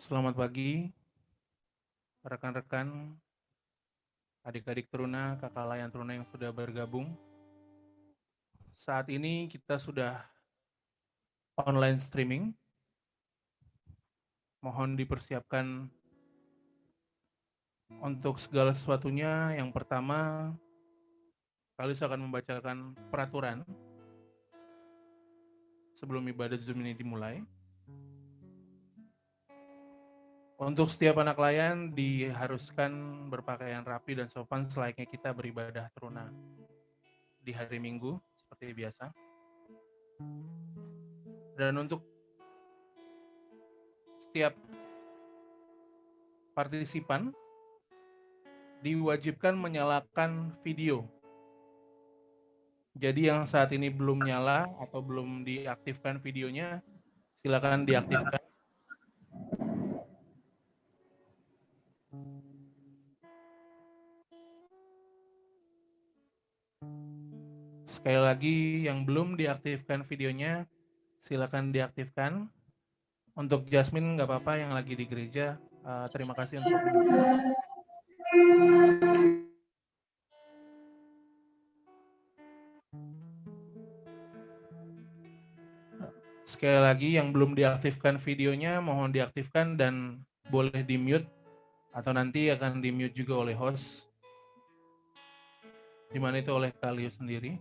Selamat pagi, rekan-rekan, adik-adik Teruna, kakak layan Teruna yang sudah bergabung. Saat ini kita sudah online streaming. Mohon dipersiapkan untuk segala sesuatunya. Yang pertama, Kalius akan membacakan peraturan sebelum ibadah Zoom ini dimulai. Untuk setiap anak layan diharuskan berpakaian rapi dan sopan selayaknya kita beribadah Teruna di hari Minggu seperti biasa. Dan untuk setiap partisipan diwajibkan menyalakan video. Jadi yang saat ini belum nyala atau belum diaktifkan videonya, silakan diaktifkan. Sekali lagi, yang belum diaktifkan videonya, silakan diaktifkan. Untuk Jasmine nggak apa-apa yang lagi di gereja. Terima kasih untuk sekali lagi yang belum diaktifkan videonya mohon diaktifkan dan boleh di mute atau nanti akan di mute juga oleh host, dimana itu oleh Kalius sendiri.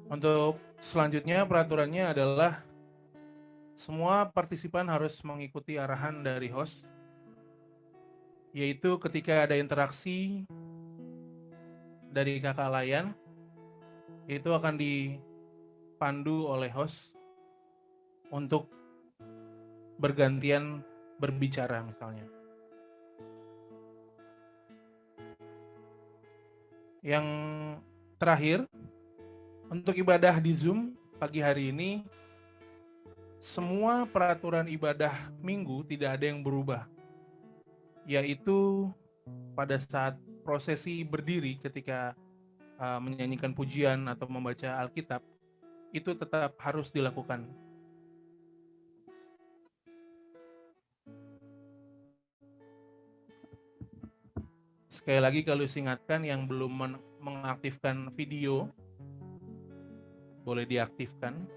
Untuk selanjutnya peraturannya adalah semua partisipan harus mengikuti arahan dari host, yaitu ketika ada interaksi dari kakak layan, itu akan dipandu oleh host untuk bergantian berbicara misalnya. Yang terakhir, untuk ibadah di Zoom pagi hari ini, semua peraturan ibadah minggu tidak ada yang berubah, yaitu pada saat prosesi berdiri ketika menyanyikan pujian atau membaca Alkitab, itu tetap harus dilakukan. Sekali lagi kalau ingatkan yang belum mengaktifkan video, boleh diaktifkan.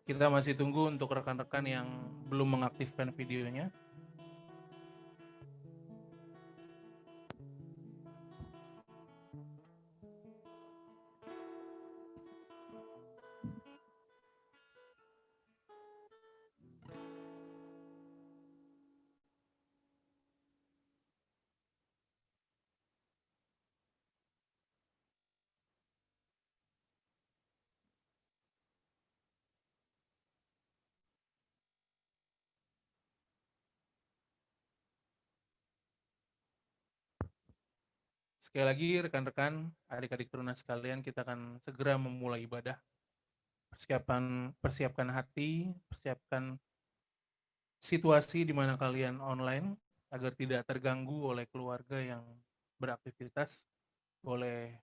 Kita masih tunggu untuk rekan-rekan yang belum mengaktifkan videonya. Sekali lagi rekan-rekan, adik-adik Teruna sekalian, kita akan segera memulai ibadah. Persiapkan hati, persiapkan situasi di mana kalian online agar tidak terganggu oleh keluarga yang beraktivitas, boleh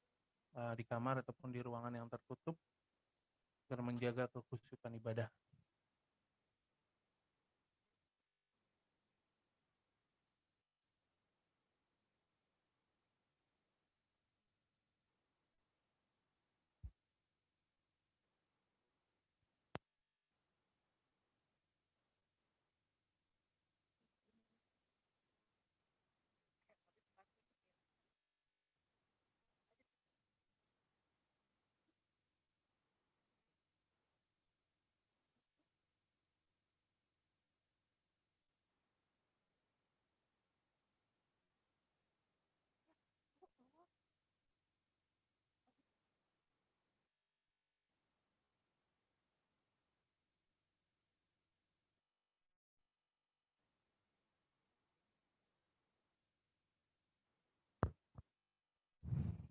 di kamar ataupun di ruangan yang tertutup agar menjaga kekhusyukan ibadah.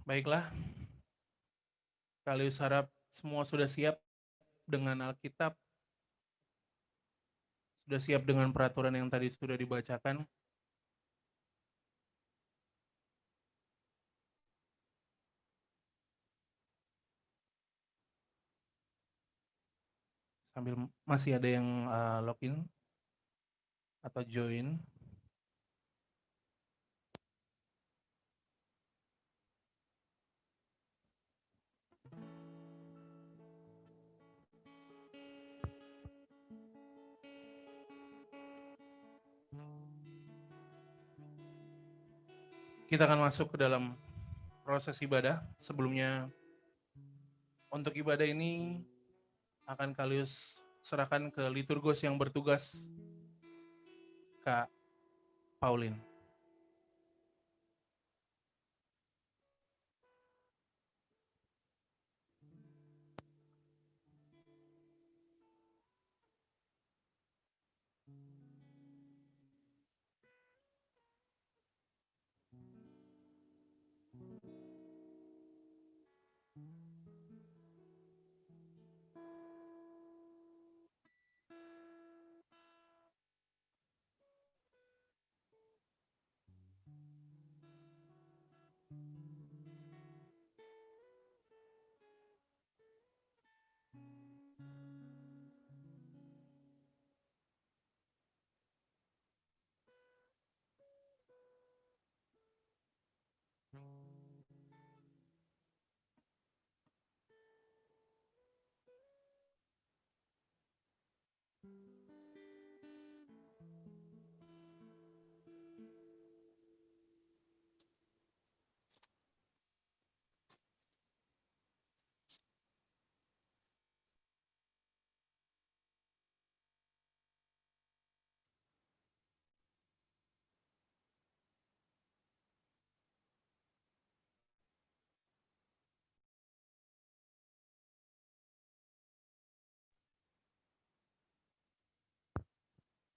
Baiklah, Kalius harap semua sudah siap dengan Alkitab, sudah siap dengan peraturan yang tadi sudah dibacakan. Sambil masih ada yang login atau join. Kita akan masuk ke dalam proses ibadah. Sebelumnya, untuk ibadah ini akan Kalius serahkan ke liturgos yang bertugas, Kak Pauline.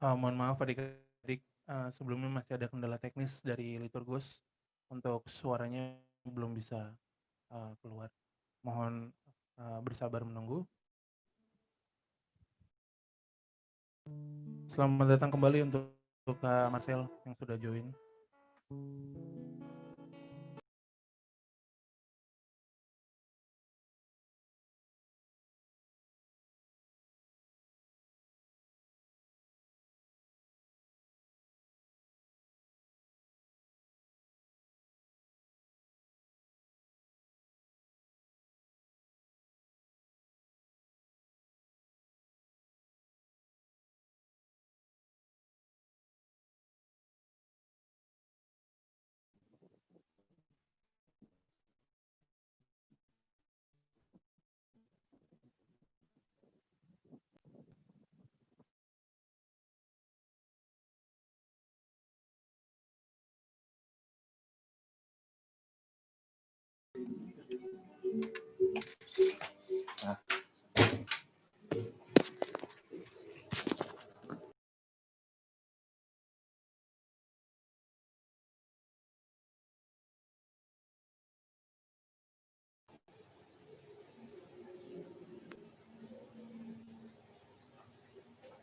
Mohon maaf adik-adik, sebelumnya masih ada kendala teknis dari liturgos untuk suaranya belum bisa keluar. Mohon bersabar menunggu. Selamat datang kembali untuk Kak Marcel yang sudah join.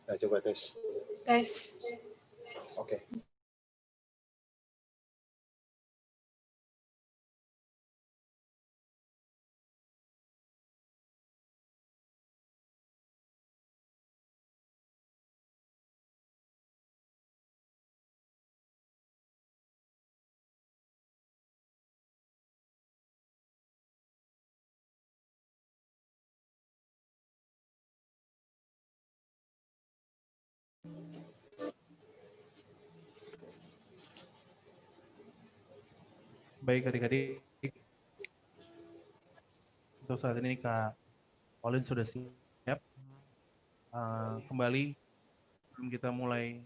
Nah, coba tes. Tes. Oke. Baik adik-adik, untuk saat ini Kak Pauline sudah siap. Kembali sebelum kita mulai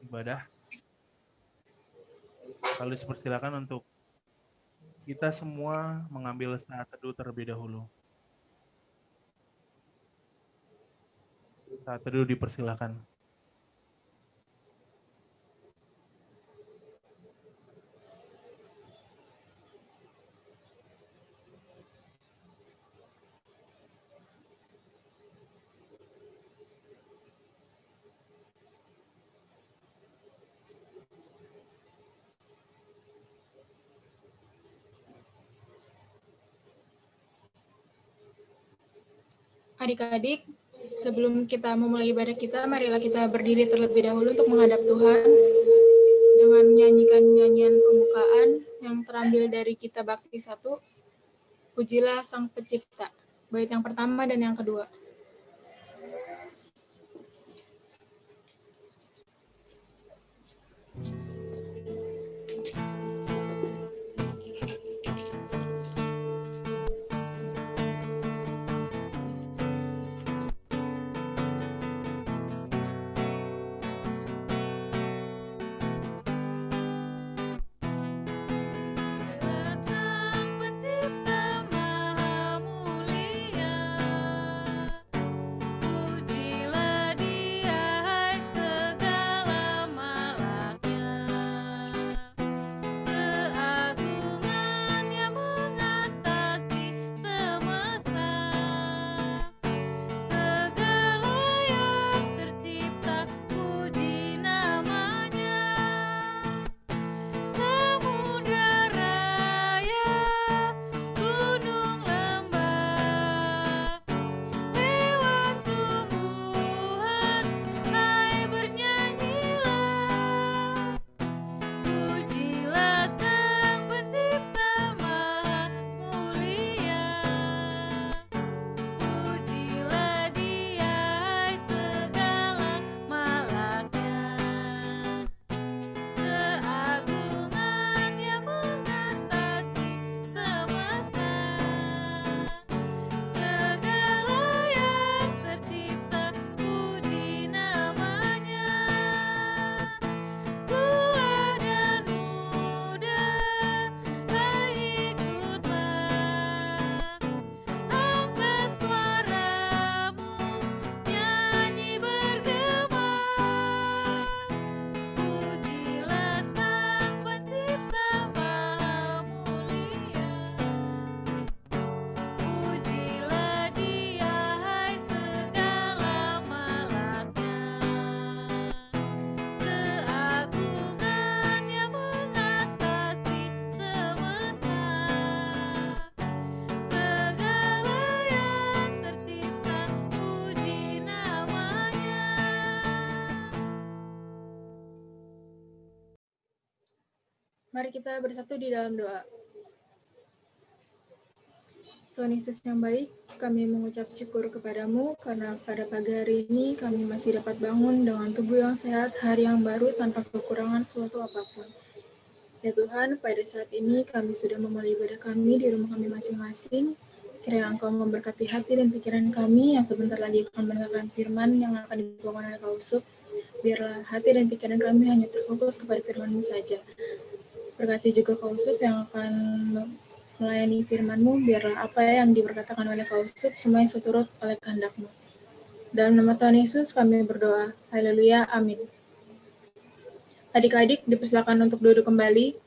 ibadah, Kalius persilakan untuk kita semua mengambil saat teduh terlebih dahulu. Saat teduh dipersilakan. Adik-adik, sebelum kita memulai ibadah kita, marilah kita berdiri terlebih dahulu untuk menghadap Tuhan dengan menyanyikan nyanyian pembukaan yang terambil dari Kitab Bakti 1, Pujilah Sang Pencipta, bait yang pertama dan yang kedua. Mari kita bersatu di dalam doa. Tuhan Yesus yang baik, kami mengucap syukur kepadamu karena pada pagi hari ini kami masih dapat bangun dengan tubuh yang sehat, hari yang baru tanpa kekurangan suatu apapun. Ya Tuhan, pada saat ini kami sudah memulai ibadah kami di rumah kami masing-masing. Kiranya Engkau memberkati hati dan pikiran kami yang sebentar lagi akan mendengarkan firman yang akan dibawakan oleh Kausup. Biarlah hati dan pikiran kami hanya terfokus kepada firman-Mu saja. Berkati juga Kausup yang akan melayani firman-Mu, biarlah apa yang diberkatakan oleh Kausup semuanya seturut oleh kehendak-Mu. Dalam nama Tuhan Yesus kami berdoa. Haleluya, amin. Adik-adik dipersilakan untuk duduk kembali.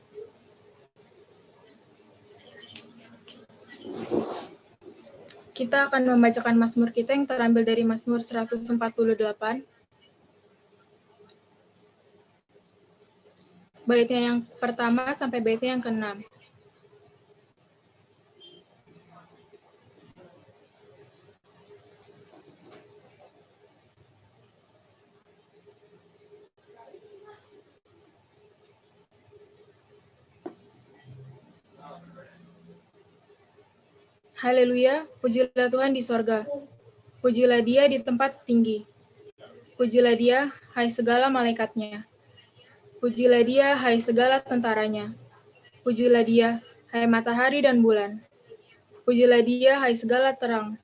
Kita akan membacakan Mazmur kita yang terambil dari Mazmur 148. Baitnya yang pertama sampai baitnya yang ke-6. Haleluya, pujilah Tuhan di sorga. Pujilah Dia di tempat tinggi. Pujilah Dia, hai segala malaikatnya. Pujilah Dia, hai segala tentaranya. Pujilah Dia, hai matahari dan bulan. Pujilah Dia, hai segala terang.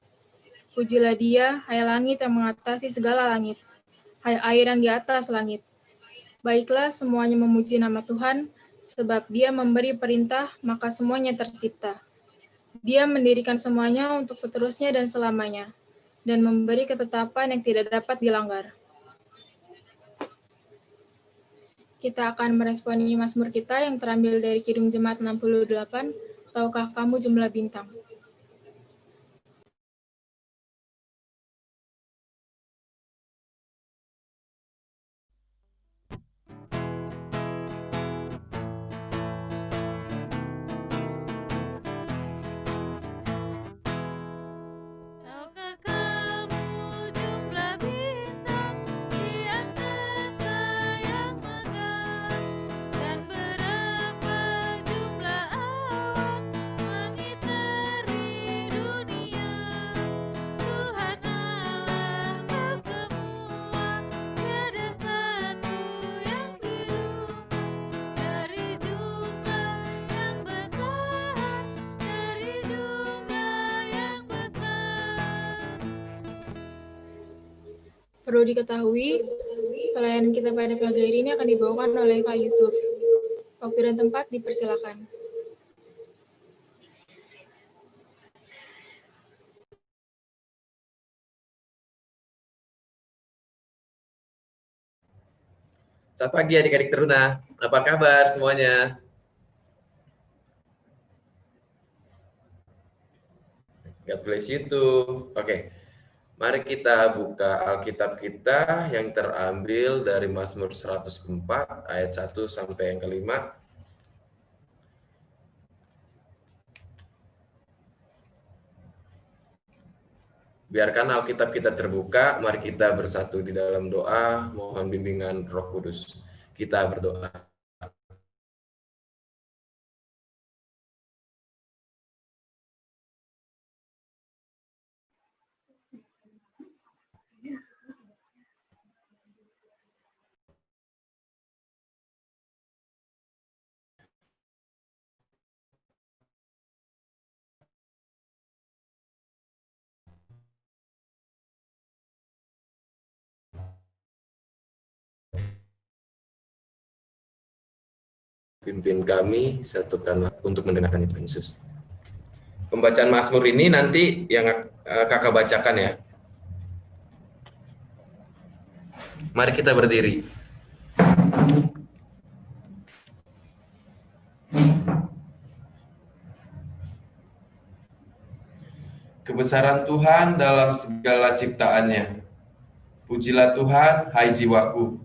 Pujilah Dia, hai langit yang mengatasi segala langit. Hai air yang di atas langit. Baiklah semuanya memuji nama Tuhan, sebab Dia memberi perintah, maka semuanya tercipta. Dia mendirikan semuanya untuk seterusnya dan selamanya, dan memberi ketetapan yang tidak dapat dilanggar. Kita akan meresponi Mazmur kita yang terambil dari Kidung Jemaat 68, Tahukah Kamu Jumlah Bintang? Tahukah Perlu diketahui, pelayanan kita pada pagi hari ini akan dibawakan oleh Kak Yusuf. Waktu dan tempat dipersilakan. Selamat pagi adik-adik Teruna. Apa kabar semuanya? God bless you too. Oke. Mari kita buka Alkitab kita yang terambil dari Mazmur 104 ayat 1 sampai yang kelima. Biarkan Alkitab kita terbuka, mari kita bersatu di dalam doa, mohon bimbingan Roh Kudus. Kita berdoa. Pimpin kami, satukanlah untuk mendengarkan Tuhan Yesus. Pembacaan Mazmur ini nanti yang kakak bacakan ya. Mari kita berdiri. Kebesaran Tuhan dalam segala ciptaannya. Pujilah Tuhan, hai jiwaku.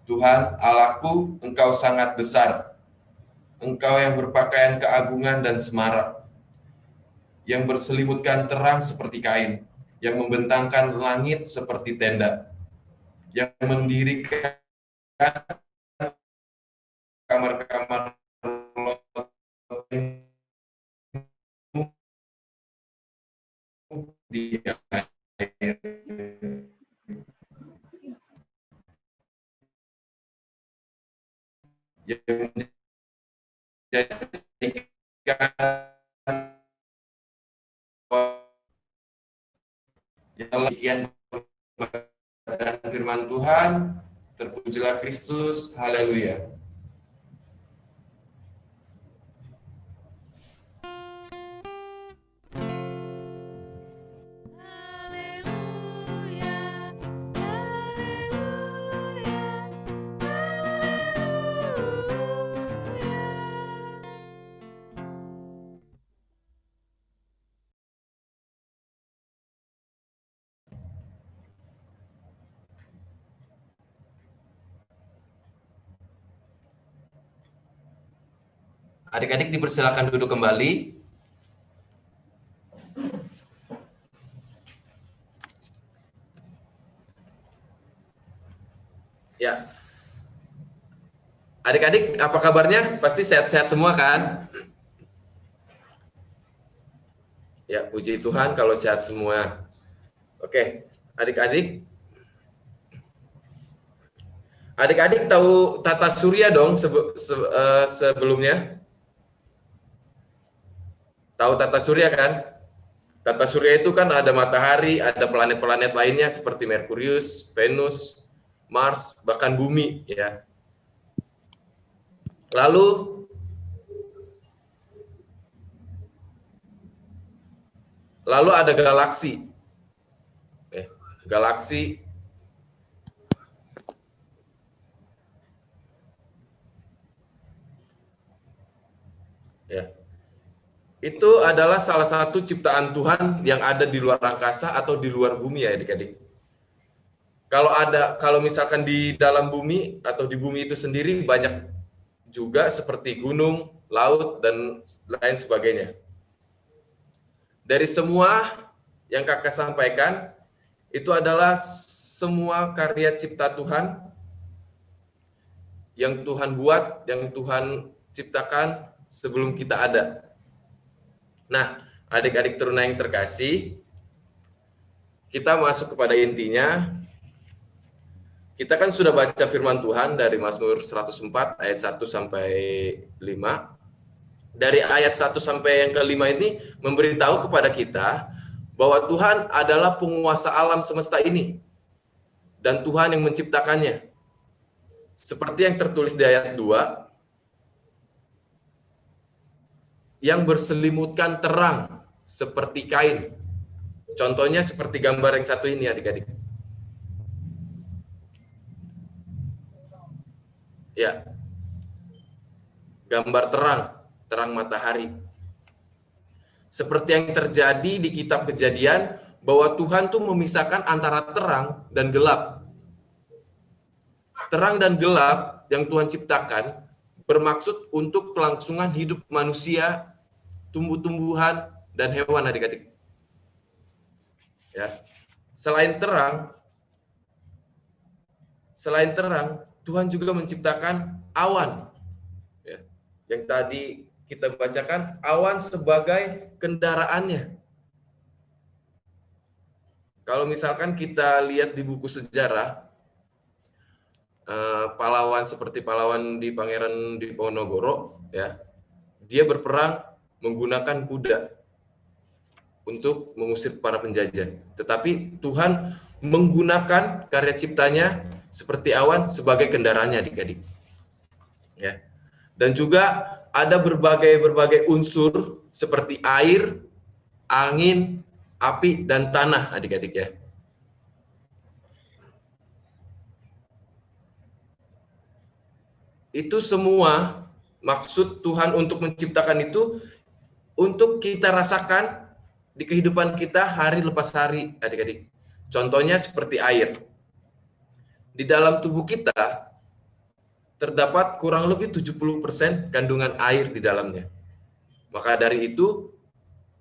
Tuhan, Allahku, Engkau sangat besar. Engkau yang berpakaian keagungan dan semarak, yang berselimutkan terang seperti kain, yang membentangkan langit seperti tenda, yang mendirikan kamar-kamar di air, yang menjadikan yang bacaan firman Tuhan. Terpujilah Kristus, haleluya. Adik-adik dipersilakan duduk kembali. Ya. Adik-adik, apa kabarnya? Pasti sehat-sehat semua kan? Ya, puji Tuhan kalau sehat semua. Oke, adik-adik. Adik-adik tahu tata surya dong sebelumnya? Tahu tata surya kan? Tata surya itu kan ada matahari, ada planet-planet lainnya seperti Merkurius, Venus, Mars, bahkan bumi ya. Lalu ada galaksi. Galaksi ya. Itu adalah salah satu ciptaan Tuhan yang ada di luar angkasa atau di luar bumi ya adik-adik. Kalau misalkan di dalam bumi atau di bumi itu sendiri banyak juga seperti gunung, laut, dan lain sebagainya. Dari semua yang kakak sampaikan, itu adalah semua karya cipta Tuhan yang Tuhan buat, yang Tuhan ciptakan sebelum kita ada. Nah, adik-adik Teruna yang terkasih, kita masuk kepada intinya. Kita kan sudah baca firman Tuhan dari Mazmur 104 ayat 1 sampai 5. Dari ayat 1 sampai yang ke-5 ini memberitahu kepada kita bahwa Tuhan adalah penguasa alam semesta ini. dan Tuhan yang menciptakannya. Seperti yang tertulis di ayat 2, yang berselimutkan terang seperti kain. Contohnya seperti gambar yang satu ini adik-adik. Ya, gambar terang matahari. Seperti yang terjadi di kitab Kejadian, bahwa Tuhan tuh memisahkan antara terang dan gelap. Terang dan gelap yang Tuhan ciptakan bermaksud untuk kelangsungan hidup manusia, tumbuh-tumbuhan, dan hewan adik-adik. Ya. Selain terang, Tuhan juga menciptakan awan. Ya. Yang tadi kita bacakan, awan sebagai kendaraannya. Kalau misalkan kita lihat di buku sejarah, pahlawan seperti pahlawan di Pangeran Diponegoro, ya, dia berperang menggunakan kuda untuk mengusir para penjajah. Tetapi Tuhan menggunakan karya ciptanya seperti awan sebagai kendaraannya adik-adik. Ya. Dan juga ada berbagai unsur seperti air, angin, api, dan tanah adik-adik ya. Itu semua maksud Tuhan untuk menciptakan itu untuk kita rasakan di kehidupan kita hari lepas hari adik-adik. Contohnya seperti air. Di dalam tubuh kita terdapat kurang lebih 70% kandungan air di dalamnya. Maka dari itu,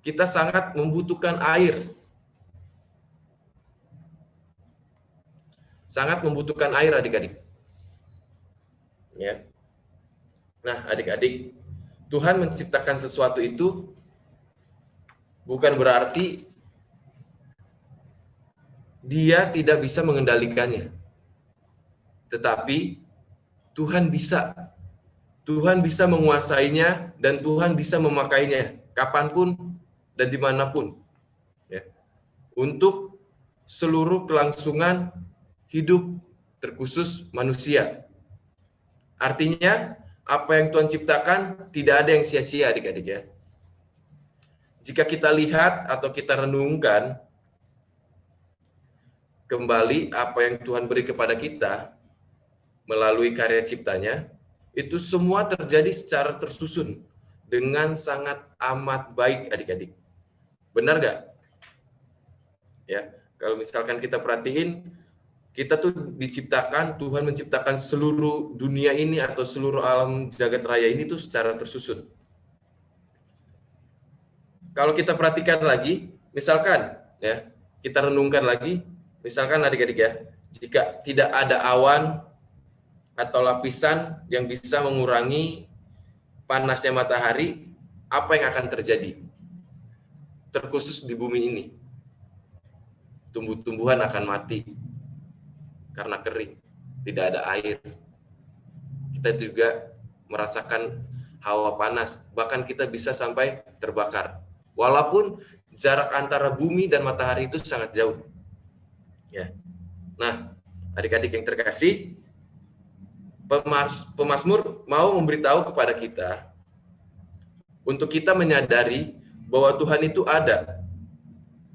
kita sangat membutuhkan air. Sangat membutuhkan air adik-adik. Ya. Nah, adik-adik, Tuhan menciptakan sesuatu itu bukan berarti Dia tidak bisa mengendalikannya. Tetapi Tuhan bisa menguasainya dan Tuhan bisa memakainya kapanpun dan dimanapun. Ya. Untuk seluruh kelangsungan hidup terkhusus manusia. Artinya, apa yang Tuhan ciptakan tidak ada yang sia-sia adik-adik ya. Jika kita lihat atau kita renungkan kembali apa yang Tuhan beri kepada kita melalui karya ciptanya, itu semua terjadi secara tersusun dengan sangat amat baik adik-adik. Benar gak? Ya, kalau misalkan kita perhatiin, kita tuh diciptakan, Tuhan menciptakan seluruh dunia ini atau seluruh alam jagat raya ini tuh secara tersusun. Kalau kita perhatikan lagi, misalkan ya, kita renungkan lagi, misalkan adik-adik ya, jika tidak ada awan atau lapisan yang bisa mengurangi panasnya matahari, apa yang akan terjadi? Terkhusus di bumi ini, tumbuh-tumbuhan akan mati karena kering, tidak ada air. Kita juga merasakan hawa panas, bahkan kita bisa sampai terbakar. Walaupun jarak antara bumi dan matahari itu sangat jauh. Ya. Nah, adik-adik yang terkasih, Pemazmur mau memberitahu kepada kita untuk kita menyadari bahwa Tuhan itu ada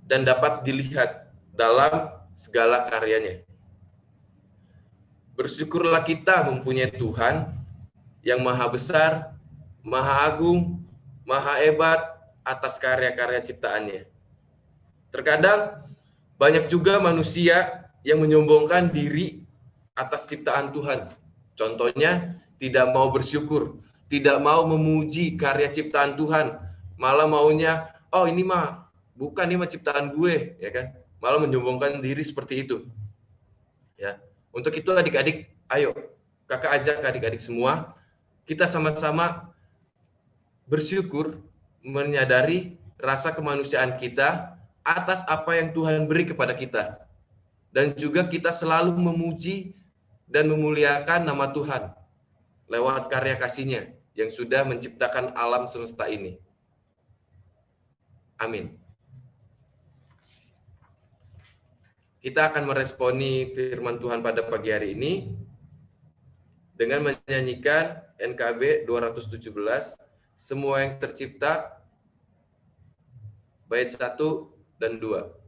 dan dapat dilihat dalam segala karyanya. Bersyukurlah kita mempunyai Tuhan yang maha besar, maha agung, maha hebat atas karya-karya ciptaannya. Terkadang banyak juga manusia yang menyombongkan diri atas ciptaan Tuhan. Contohnya, tidak mau bersyukur, tidak mau memuji karya ciptaan Tuhan, malah maunya, oh ini mah bukan, ini mah ciptaan gue, ya kan? Malah menyombongkan diri seperti itu. Ya, untuk itu adik-adik, ayo kakak ajak adik-adik semua, kita sama-sama bersyukur, menyadari rasa kemanusiaan kita atas apa yang Tuhan beri kepada kita, dan juga kita selalu memuji dan memuliakan nama Tuhan lewat karya kasih-Nya yang sudah menciptakan alam semesta ini. Amin. kita akan meresponi firman Tuhan pada pagi hari ini dengan menyanyikan NKB 217, Semua yang Tercipta, bait 1 dan 2.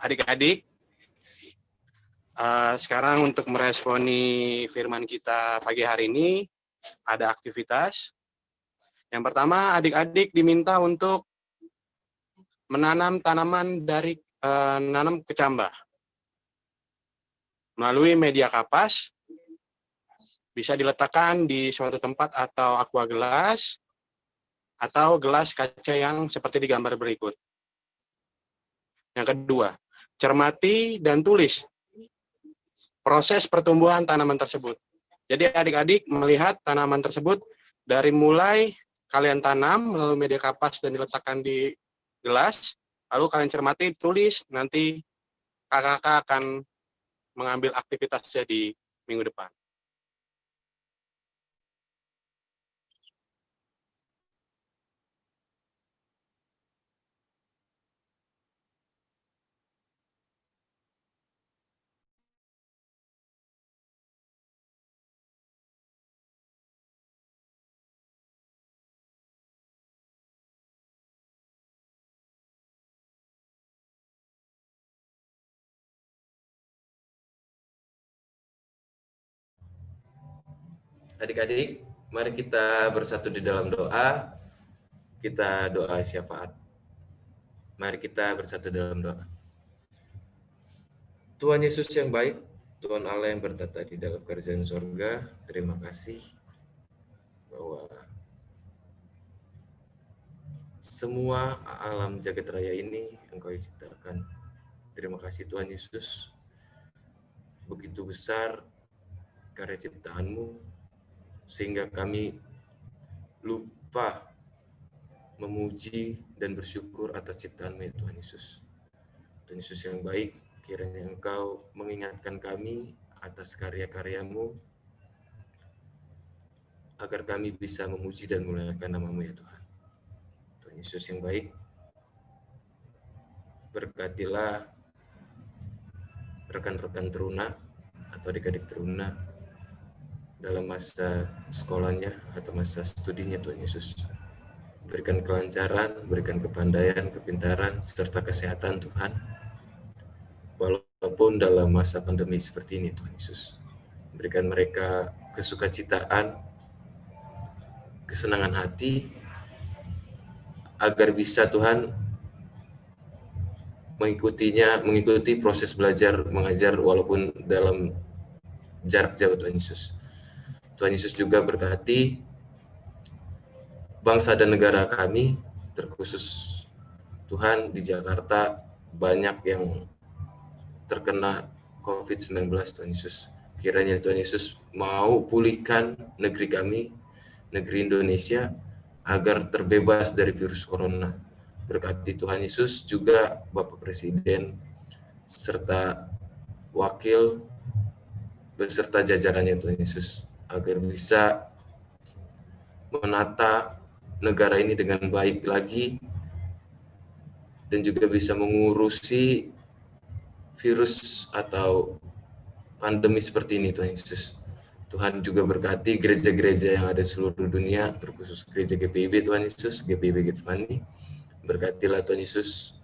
Adik-adik, sekarang untuk meresponi firman kita pagi hari ini, ada aktivitas. Yang pertama, adik-adik diminta untuk menanam tanaman dari nanam kecambah. Melalui media kapas, bisa diletakkan di suatu tempat atau aqua gelas, atau gelas kaca yang seperti di gambar berikut. Yang kedua, cermati dan tulis proses pertumbuhan tanaman tersebut. Jadi adik-adik melihat tanaman tersebut dari mulai kalian tanam melalui media kapas dan diletakkan di gelas, lalu kalian cermati, tulis, nanti kakak-kakak akan mengambil aktivitasnya di minggu depan. Adik-adik, mari kita bersatu di dalam doa. Kita doa syafaat. Mari kita bersatu dalam doa. Tuhan Yesus yang baik, Tuhan Allah yang bertata di dalam kerajaan sorga, terima kasih bahwa semua alam jagat raya ini Engkau yang ciptakan. Terima kasih Tuhan Yesus, begitu besar karya ciptaan-Mu, sehingga kami lupa memuji dan bersyukur atas ciptaan-Mu ya Tuhan Yesus. Tuhan Yesus yang baik, kiranya Engkau mengingatkan kami atas karya-karya-Mu, agar kami bisa memuji dan memuliakan nama-Mu ya Tuhan. Tuhan Yesus yang baik, berkatilah rekan-rekan teruna atau adik-adik teruna dalam masa sekolahnya atau masa studinya Tuhan Yesus. Berikan kelancaran, berikan kepandaian, kepintaran, serta kesehatan Tuhan. Walaupun dalam masa pandemi seperti ini Tuhan Yesus. Berikan mereka kesukacitaan, kesenangan hati, agar bisa Tuhan mengikuti proses belajar mengajar walaupun dalam jarak jauh Tuhan Yesus. Tuhan Yesus juga berkati bangsa dan negara kami, terkhusus Tuhan di Jakarta banyak yang terkena COVID-19 Tuhan Yesus. Kiranya Tuhan Yesus mau pulihkan negeri kami, negeri Indonesia, agar terbebas dari virus corona. Berkati Tuhan Yesus juga Bapak Presiden serta wakil beserta jajarannya Tuhan Yesus, agar bisa menata negara ini dengan baik lagi dan juga bisa mengurusi virus atau pandemi seperti ini Tuhan Yesus. Tuhan juga berkati gereja-gereja yang ada di seluruh dunia, terkhusus gereja GPIB Tuhan Yesus, GPIB Getsemani. Berkatilah Tuhan Yesus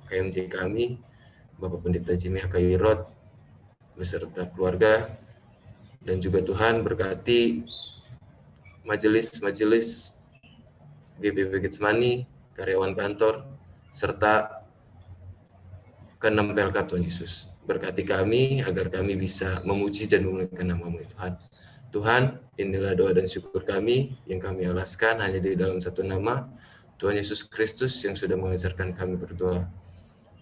KMJ kami, Bapak Pendeta Jimmy Hakayirot, beserta keluarga, dan juga Tuhan berkati majelis-majelis GPIB Getsemani, karyawan kantor, serta ke-6 PLK Tuhan Yesus. Berkati kami agar kami bisa memuji dan memuliakan nama-Mu Tuhan. Tuhan, inilah doa dan syukur kami yang kami alaskan hanya di dalam satu nama, Tuhan Yesus Kristus yang sudah mengajarkan kami berdoa.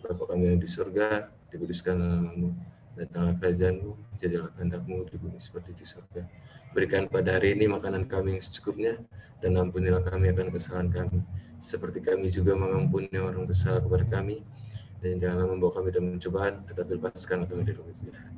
Bapa kami yang di surga, dikuduskan nama-Mu, datanglah kerajaan-Mu, jadilah kehendak-Mu di bumi seperti di surga. Berikan pada hari ini makanan kami yang secukupnya, dan ampunilah kami akan kesalahan kami, seperti kami juga mengampuni orang bersalah kepada kami. Dan janganlah membawa kami dalam pencobaan, tetapi lepaskanlah kami dari roh jahat.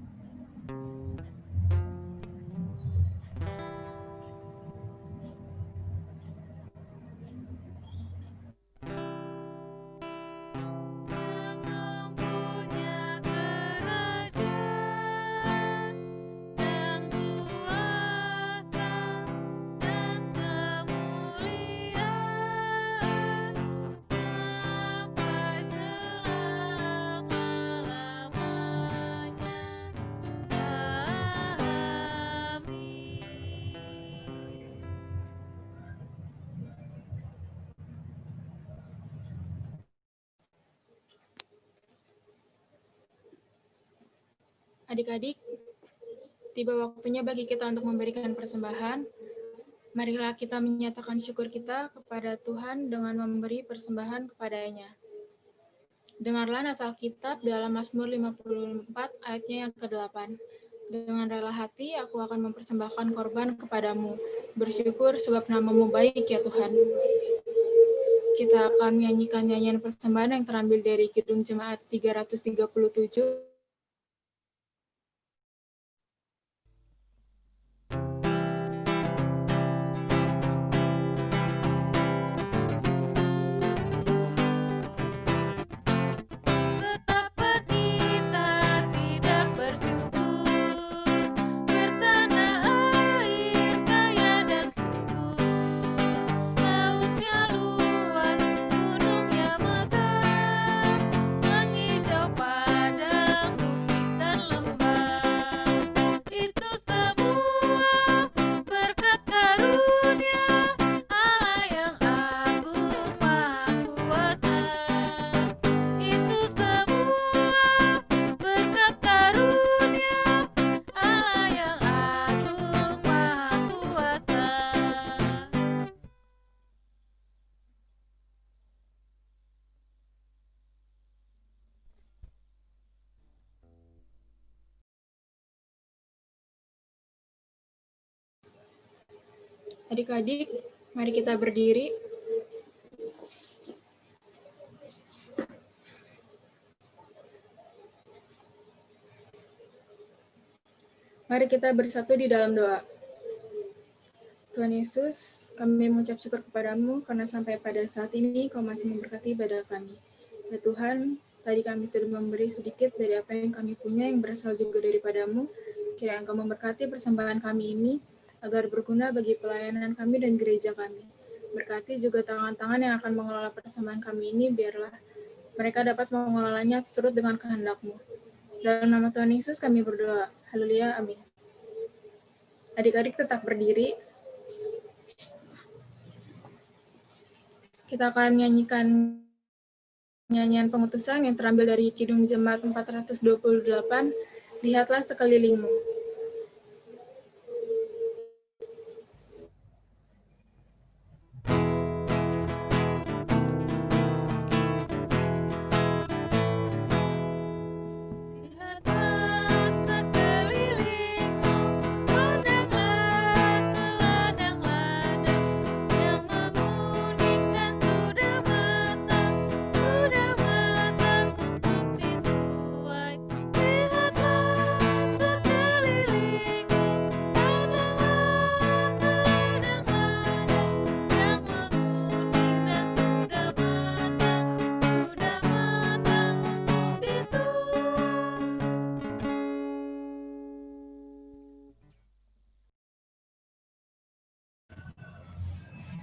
Adik-adik, tiba waktunya bagi kita untuk memberikan persembahan. Marilah kita menyatakan syukur kita kepada Tuhan dengan memberi persembahan kepadanya. Dengarlah nats Alkitab dalam Mazmur 54 ayatnya yang ke-8. Dengan rela hati aku akan mempersembahkan korban kepadamu. Bersyukur sebab nama-Mu baik ya Tuhan. Kita akan menyanyikan nyanyian persembahan yang terambil dari Kidung Jemaat 337. Adik-adik, mari kita berdiri. Mari kita bersatu di dalam doa. Tuhan Yesus, kami mengucap syukur kepadamu karena sampai pada saat ini Kau masih memberkati ibadah kami. Ya Tuhan, tadi kami sudah memberi sedikit dari apa yang kami punya yang berasal juga daripadamu. Kiranya Engkau memberkati persembahan kami ini, agar berguna bagi pelayanan kami dan gereja kami. Berkati juga tangan-tangan yang akan mengelola persembahan kami ini, biarlah mereka dapat mengelolanya seturut dengan kehendak-Mu. Dalam nama Tuhan Yesus kami berdoa. Haleluya, amin. Adik-adik tetap berdiri. Kita akan menyanyikan nyanyian pengutusan yang terambil dari Kidung Jemaat 428, Lihatlah Sekelilingmu. Lihatlah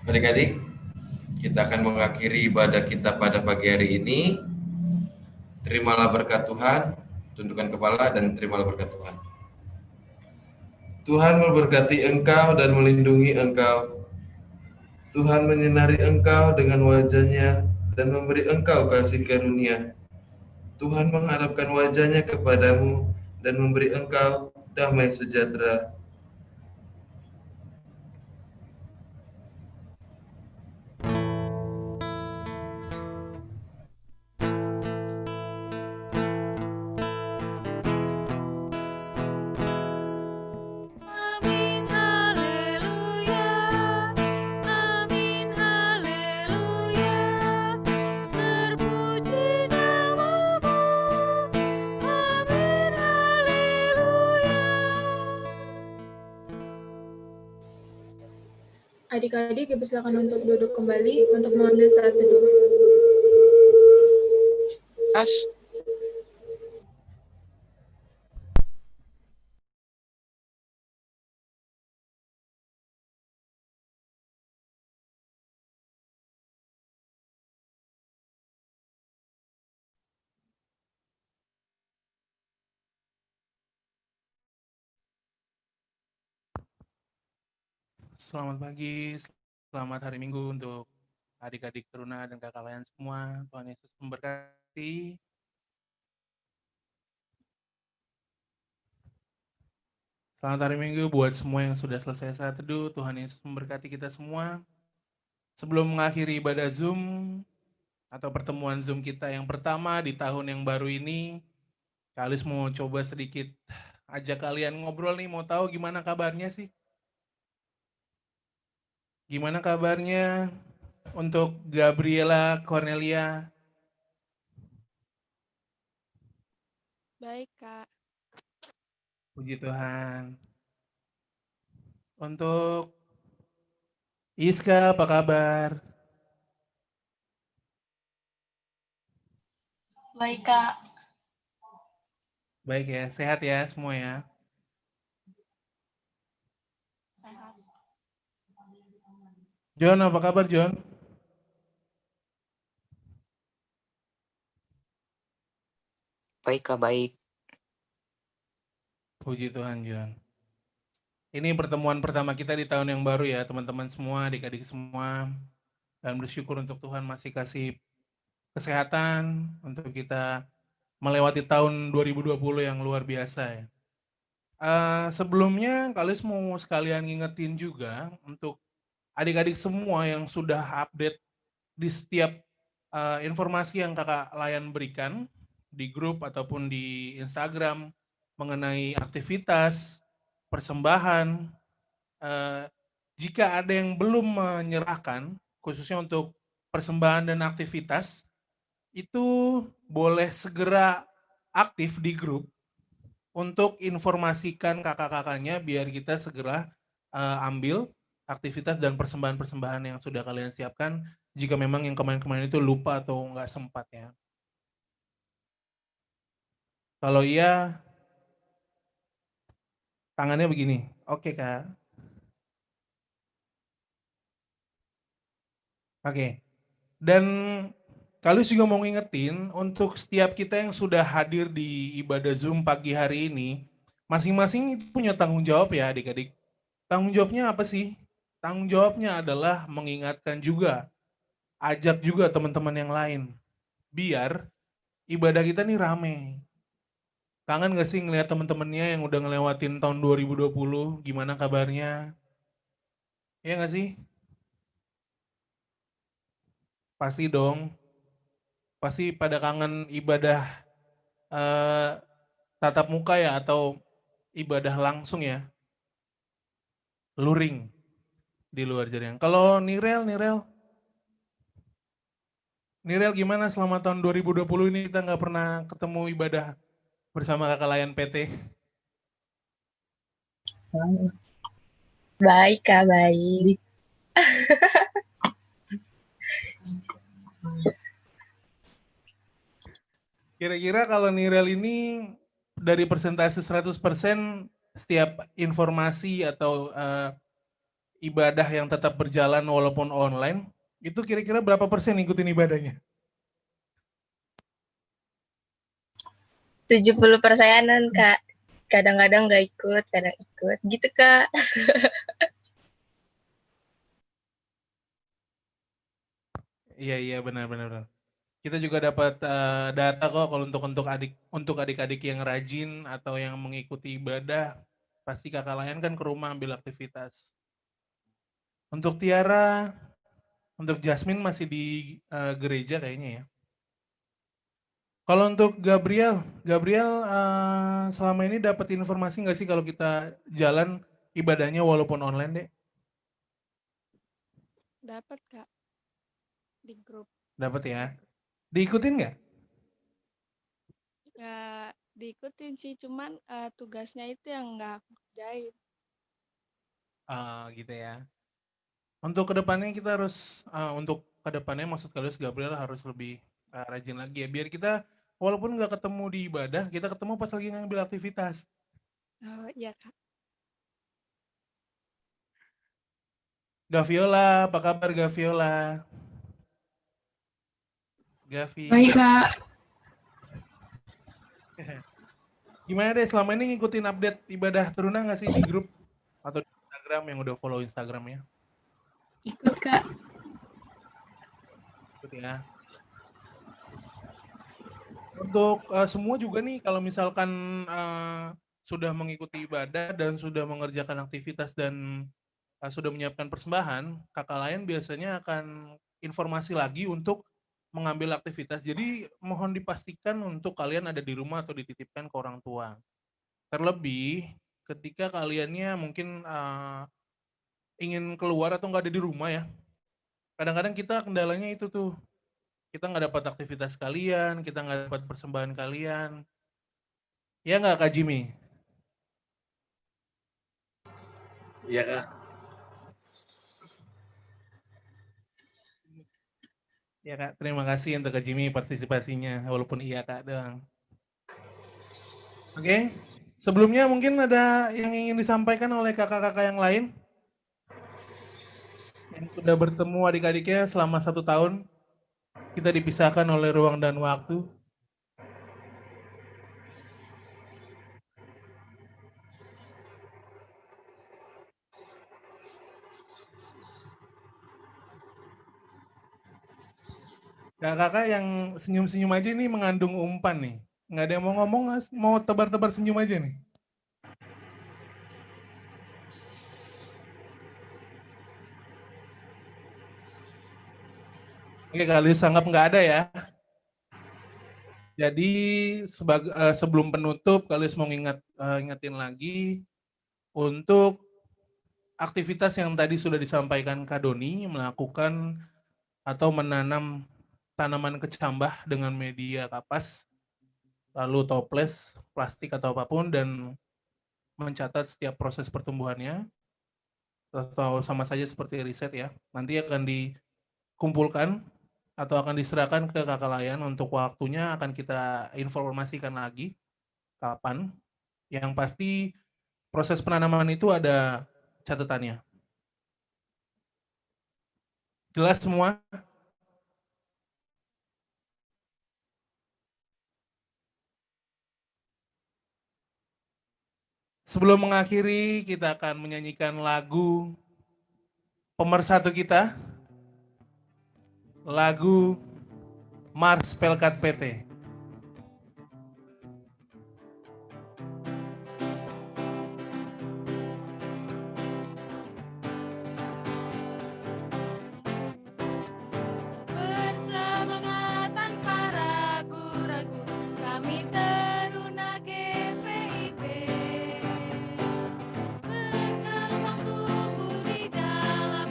Adik-adik, kita akan mengakhiri ibadah kita pada pagi hari ini. Terimalah berkat Tuhan, tundukkan kepala dan terimalah berkat Tuhan. Tuhan memberkati engkau dan melindungi engkau. Tuhan menyinari engkau dengan wajah-Nya dan memberi engkau kasih karunia. Tuhan menghadapkan wajah-Nya kepadamu dan memberi engkau damai sejahtera. Amin haleluya, amin haleluya, terpuji namamu, amin haleluya. Adik-adik dipersilakan untuk duduk kembali untuk mengambil saat teduh. Pas. Selamat pagi, selamat hari Minggu untuk adik-adik teruna dan kakak kalian semua. Tuhan Yesus memberkati. Selamat hari Minggu buat semua yang sudah selesai saat teduh. Tuhan Yesus memberkati kita semua. Sebelum mengakhiri ibadah Zoom atau pertemuan Zoom kita yang pertama di tahun yang baru ini, Kak Alis mau coba sedikit ajak kalian ngobrol nih, mau tahu gimana kabarnya sih? Gimana kabarnya untuk Gabriela Cornelia? Baik, Kak. Puji Tuhan. Untuk Iska, apa kabar? Baik, Kak. Baik ya, sehat ya semua ya. Sehat. John, apa kabar John? Baik, Kak, baik. Puji Tuhan John. Ini pertemuan pertama kita di tahun yang baru ya teman-teman semua, adik-adik semua. Dan bersyukur untuk Tuhan masih kasih kesehatan untuk kita melewati tahun 2020 yang luar biasa ya. Sebelumnya kalian mau sekalian ngingetin juga untuk adik-adik semua yang sudah update di setiap informasi yang kakak Layan berikan di grup ataupun di Instagram mengenai aktivitas, persembahan. Jika ada yang belum menyerahkan, khususnya untuk persembahan dan aktivitas, itu boleh segera aktif di grup untuk informasikan kakak-kakaknya biar kita segera ambil aktivitas dan persembahan-persembahan yang sudah kalian siapkan jika memang yang kemarin-kemarin itu lupa atau nggak sempat ya. Kalau iya, tangannya begini. Oke, Kak. Oke. Dan kalian juga mau ngingetin untuk setiap kita yang sudah hadir di ibadah Zoom pagi hari ini, masing-masing itu punya tanggung jawab ya adik-adik. Tanggung jawabnya apa sih? Tanggung jawabnya adalah mengingatkan juga, ajak juga teman-teman yang lain. Biar ibadah kita nih rame. Kangen gak sih ngeliat teman-temannya yang udah ngelewatin tahun 2020, gimana kabarnya? Iya gak sih? Pasti dong. Pasti pada kangen ibadah tatap muka ya atau ibadah langsung ya. Luring di luar jaringan. Kalau Nirel gimana selama tahun 2020 ini kita nggak pernah ketemu ibadah bersama kakak Layan PT? Baik, Kak, baik. Kira-kira kalau Nirel ini dari persentase 100% setiap informasi atau ibadah yang tetap berjalan walaupun online, itu kira-kira berapa persen ikutin ibadahnya? 70%-an, Kak. Kadang-kadang nggak ikut, kadang ikut. Gitu, Kak. Iya benar. Kita juga dapat data kok kalau untuk adik-adik yang rajin atau yang mengikuti ibadah, pasti kakak lain kan ke rumah ambil aktivitas. Untuk Tiara, untuk Jasmine masih di gereja kayaknya ya. Kalau untuk Gabriel selama ini dapat informasi nggak sih kalau kita jalan ibadahnya walaupun online, Dek? Dapat, Kak. Di grup. Dapat ya. Diikutin nggak? Nggak diikutin sih, cuman tugasnya itu yang nggak aku kerjain. Gitu ya. Untuk kedepannya kita harus, maksud kalian Gabriel harus lebih rajin lagi ya. Biar kita walaupun nggak ketemu di ibadah, kita ketemu pas lagi ngambil aktivitas. Oh iya, Kak. Gaviola, apa kabar Gaviola? Gavi. Baik, Kak. Gimana deh selama ini ngikutin update ibadah Teruna nggak sih di grup atau di Instagram yang udah follow Instagramnya? Ikut, Kak. Ikut ya. Untuk semua juga nih kalau misalkan sudah mengikuti ibadah dan sudah mengerjakan aktivitas dan sudah menyiapkan persembahan, kakak lain biasanya akan informasi lagi untuk mengambil aktivitas. Jadi mohon dipastikan untuk kalian ada di rumah atau dititipkan ke orang tua. Terlebih ketika kaliannya mungkin ingin keluar atau nggak ada di rumah ya. Kadang-kadang kita kendalanya itu tuh. Kita nggak dapat aktivitas kalian, kita nggak dapat persembahan kalian. Ya nggak Kak Jimmy? Iya, Kak. Ya Kak, terima kasih untuk Kak Jimmy partisipasinya, walaupun iya Kak doang. Oke, sebelumnya mungkin ada yang ingin disampaikan oleh kakak-kakak yang lain? Yang sudah bertemu adik-adiknya selama 1 tahun, kita dipisahkan oleh ruang dan waktu. Kakak-kakak yang senyum-senyum aja ini mengandung umpan nih. Nggak ada yang mau ngomong, mau tebar-tebar senyum aja nih. Oke, kali sanggap nggak ada ya. Jadi sebelum penutup, kalian mau ingetin lagi untuk aktivitas yang tadi sudah disampaikan Kak Doni, melakukan atau menanam tanaman kecambah dengan media kapas, lalu toples, plastik atau apapun, dan mencatat setiap proses pertumbuhannya, atau sama saja seperti riset ya. Nanti akan dikumpulkan atau akan diserahkan ke kakak layan untuk waktunya akan kita informasikan lagi kapan. Yang pasti proses penanaman itu ada catatannya. Jelas semua? Sebelum mengakhiri, kita akan menyanyikan lagu pemersatu kita, lagu Mars Pelkat PT. Bersemangat tanpa ragu-ragu, kami Teruna GPIP. Berkembang tumbuh di dalam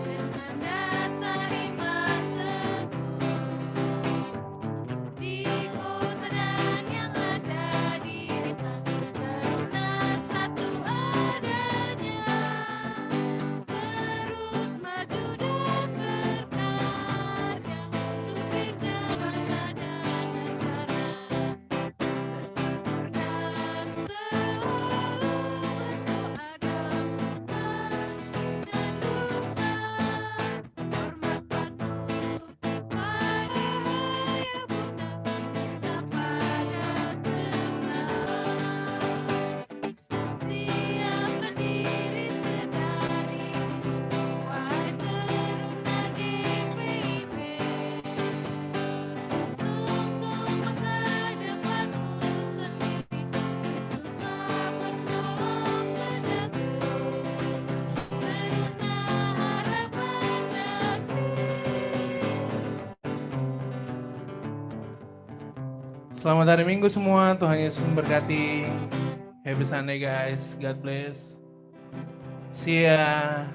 dengan dasar iman teguh. Selamat hari Minggu semua. Tuhan Yesus memberkati. Happy Sunday guys. God bless. See ya.